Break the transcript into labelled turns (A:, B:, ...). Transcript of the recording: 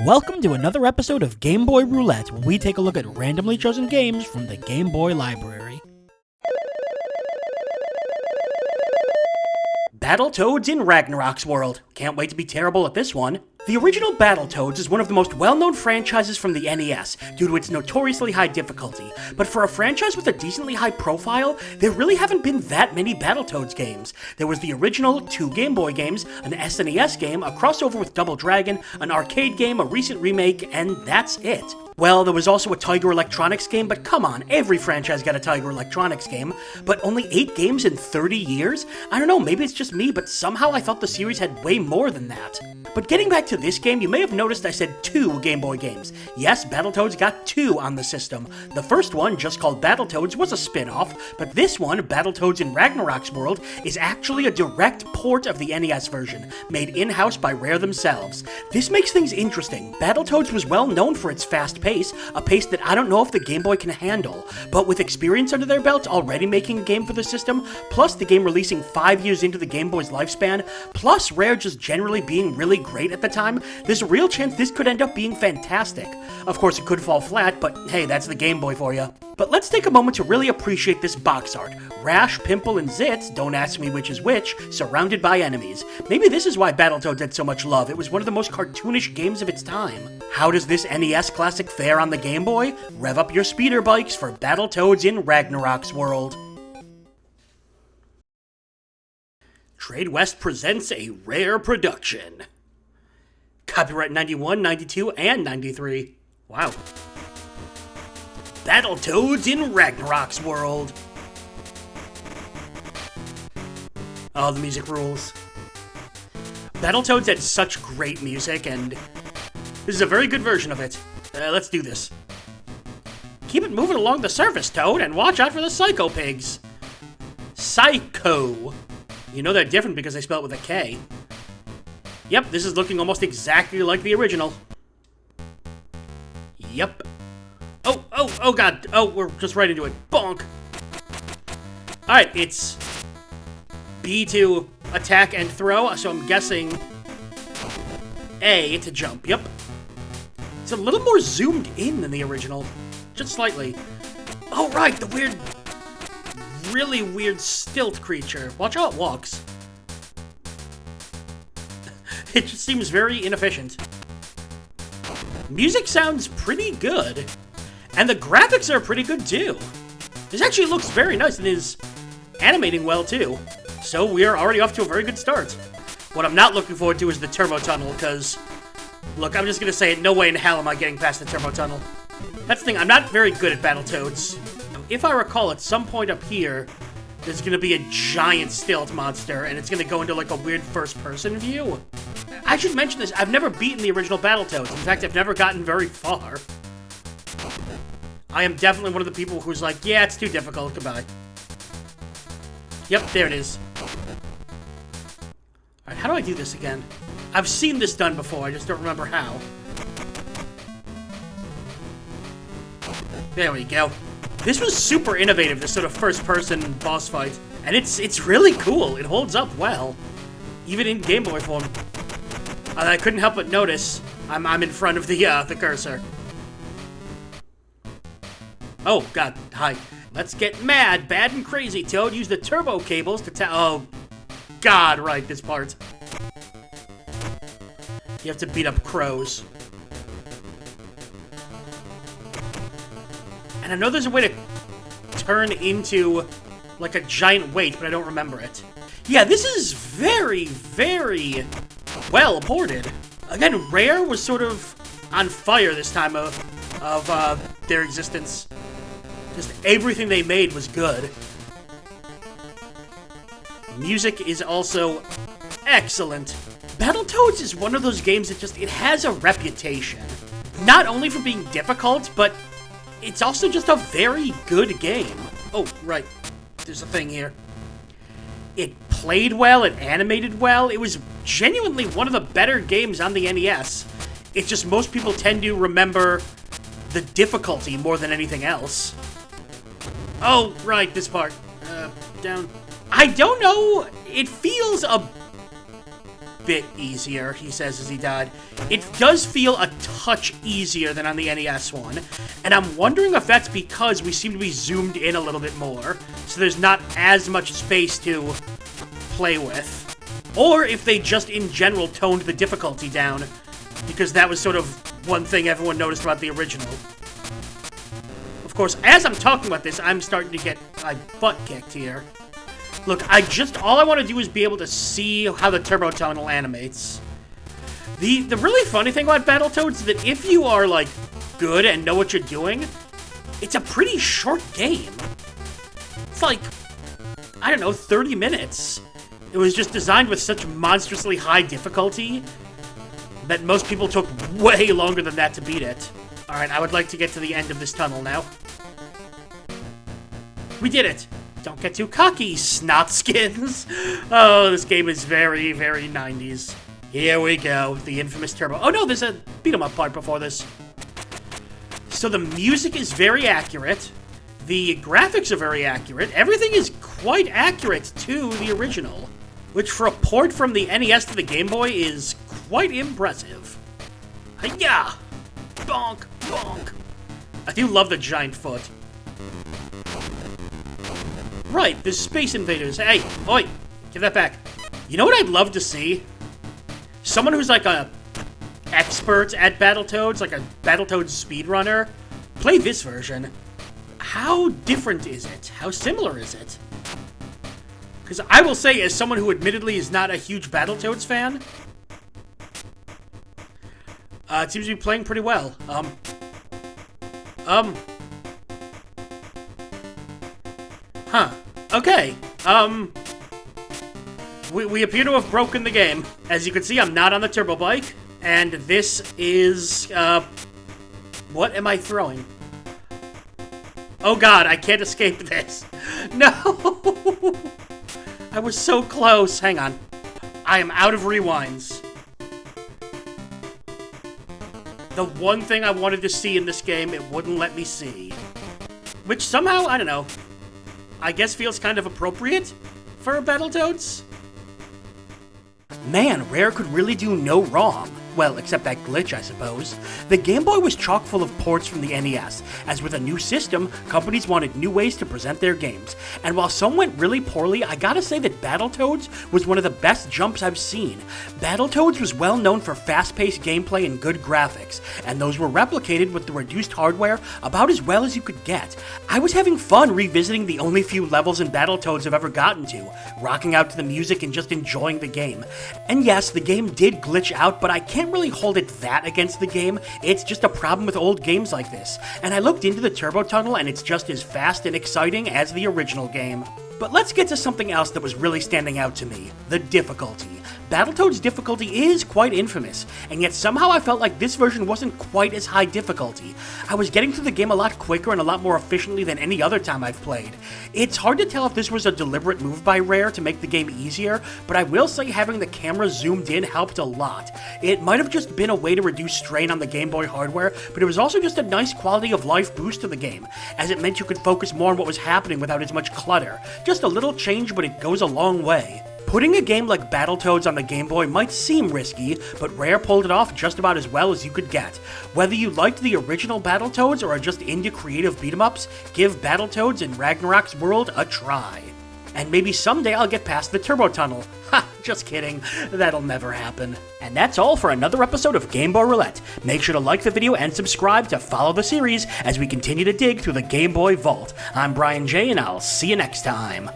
A: Welcome to another episode of Game Boy Roulette, where we take a look at randomly chosen games from the Game Boy library. Battletoads in Ragnarok's world. Can't wait to be terrible at this one. The original Battletoads is one of the most well-known franchises from the NES due to its notoriously high difficulty, but for a franchise with a decently high profile, there really haven't been that many Battletoads games. There was the original 2 Game Boy games, an SNES game, a crossover with Double Dragon, an arcade game, a recent remake, and that's it. Well, there was also a Tiger Electronics game, but come on, every franchise got a Tiger Electronics game, but only 8 games in 30 years? I don't know, maybe it's just me, but somehow I thought the series had way more than that. But getting back to this game, you may have noticed I said 2 Game Boy games. Yes, Battletoads got 2 on the system. The first one, just called Battletoads, was a spin-off, but this one, Battletoads in Ragnarok's world, is actually a direct port of the NES version, made in-house by Rare themselves. This makes things interesting. Battletoads was well known for its fast pace, a pace that I don't know if the Game Boy can handle, but with experience under their belts already making a game for the system, plus the game releasing 5 years into the Game Boy's lifespan, plus Rare just generally being really great at the time, there's a real chance this could end up being fantastic. Of course it could fall flat, but hey, that's the Game Boy for you. But let's take a moment to really appreciate this box art. Rash, Pimple, and Zitz, don't ask me which is which, surrounded by enemies. Maybe this is why Battletoads had so much love. It was one of the most cartoonish games of its time. How does this NES classic fare on the Game Boy? Rev up your speeder bikes for Battletoads in Ragnarok's world. Trade West presents a Rare production. Copyright 91, 92, and 93. Wow. Battletoads in Ragnarok's world. Oh, the music rules. Battletoads had such great music, and this is a very good version of it. Let's do this. Keep it moving along the surface, Toad, and watch out for the Psycho Pigs. Psycho. You know they're different because they spell it with a K. Yep, this is looking almost exactly like the original. Yep. Oh god. Oh, we're just right into it. Bonk. Alright, it's B to attack and throw, so I'm guessing A to jump. Yep. It's a little more zoomed in than the original. Just slightly. Oh, right, the weird, really weird stilt creature. Watch how it walks. It just seems very inefficient. Music sounds pretty good. And the graphics are pretty good, too. This actually looks very nice and is animating well, too. So we are already off to a very good start. What I'm not looking forward to is the turbo tunnel, because, look, I'm just going to say it, no way in hell am I getting past the turbo tunnel. That's the thing, I'm not very good at Battletoads. If I recall, at some point up here, there's going to be a giant stilt monster, and it's going to go into, like, a weird first-person view. I should mention this, I've never beaten the original Battletoads. In fact, I've never gotten very far. I am definitely one of the people who's like, yeah, it's too difficult, goodbye. Yep, there it is. Alright, how do I do this again? I've seen this done before, I just don't remember how. There we go. This was super innovative, this sort of first-person boss fight. And it's really cool, it holds up well. Even in Game Boy form. I couldn't help but notice I'm in front of the cursor. Oh, God, hi. Let's get mad, bad and crazy, Toad. Use the turbo cables to oh, God, right, this part. You have to beat up crows. And I know there's a way to turn into, like, a giant weight, but I don't remember it. Yeah, this is very, very well ported. Again, Rare was sort of on fire this time of their existence. Just everything they made was good. Music is also excellent. Battletoads is one of those games that it has a reputation. Not only for being difficult, but it's also just a very good game. Oh, right. There's a thing here. It played well, it animated well. It was genuinely one of the better games on the NES. It's just most people tend to remember the difficulty more than anything else. Oh, right, this part. Down. I don't know. It feels bit easier, he says as he died. It does feel a touch easier than on the NES one, and I'm wondering if that's because we seem to be zoomed in a little bit more, so there's not as much space to play with. Or if they just in general toned the difficulty down, because that was sort of one thing everyone noticed about the original. Of course, as I'm talking about this, I'm starting to get my butt kicked here. Look, all I want to do is be able to see how the turbo tunnel animates. The really funny thing about Battletoads is that if you are, like, good and know what you're doing, it's a pretty short game. It's like, I don't know, 30 minutes. It was just designed with such monstrously high difficulty that most people took way longer than that to beat it. Alright, I would like to get to the end of this tunnel now. We did it! Don't get too cocky, snotskins! Oh, this game is very, very 90s. Here we go, the infamous turbo. Oh no, there's a beat-em-up part before this. So the music is very accurate. The graphics are very accurate. Everything is quite accurate to the original, which for a port from the NES to the Game Boy is quite impressive. Hi-ya! Bonk, bonk. I do love the giant foot. Right, there's Space Invaders. Hey, oi, give that back. You know what I'd love to see? Someone who's like a expert at Battletoads, like a Battletoads speedrunner, play this version. How different is it? How similar is it? Because I will say, as someone who admittedly is not a huge Battletoads fan, it seems to be playing pretty well. Huh. Okay. We appear to have broken the game. As you can see, I'm not on the turbo bike, and this is, what am I throwing? Oh god, I can't escape this. No! I was so close. Hang on. I am out of rewinds. The one thing I wanted to see in this game, it wouldn't let me see. Which somehow, I don't know, I guess feels kind of appropriate for Battletoads? Man, Rare could really do no wrong. Well, except that glitch, I suppose. The Game Boy was chock full of ports from the NES, as with a new system, companies wanted new ways to present their games. And while some went really poorly, I gotta say that Battletoads was one of the best jumps I've seen. Battletoads was well known for fast-paced gameplay and good graphics, and those were replicated with the reduced hardware about as well as you could get. I was having fun revisiting the only few levels in Battletoads I've ever gotten to, rocking out to the music and just enjoying the game. And yes, the game did glitch out, but I can't really hold it that against the game. It's just a problem with old games like this. And I looked into the turbo tunnel and it's just as fast and exciting as the original game. But let's get to something else that was really standing out to me, the difficulty. Battletoads' difficulty is quite infamous, and yet somehow I felt like this version wasn't quite as high difficulty. I was getting through the game a lot quicker and a lot more efficiently than any other time I've played. It's hard to tell if this was a deliberate move by Rare to make the game easier, but I will say having the camera zoomed in helped a lot. It might have just been a way to reduce strain on the Game Boy hardware, but it was also just a nice quality of life boost to the game, as it meant you could focus more on what was happening without as much clutter. Just a little change, but it goes a long way. Putting a game like Battletoads on the Game Boy might seem risky, but Rare pulled it off just about as well as you could get. Whether you liked the original Battletoads or are just into creative beat-em-ups, give Battletoads in Ragnarok's world a try. And maybe someday I'll get past the turbo tunnel. Ha, just kidding. That'll never happen. And that's all for another episode of Game Boy Roulette. Make sure to like the video and subscribe to follow the series as we continue to dig through the Game Boy vault. I'm Brian J, and I'll see you next time.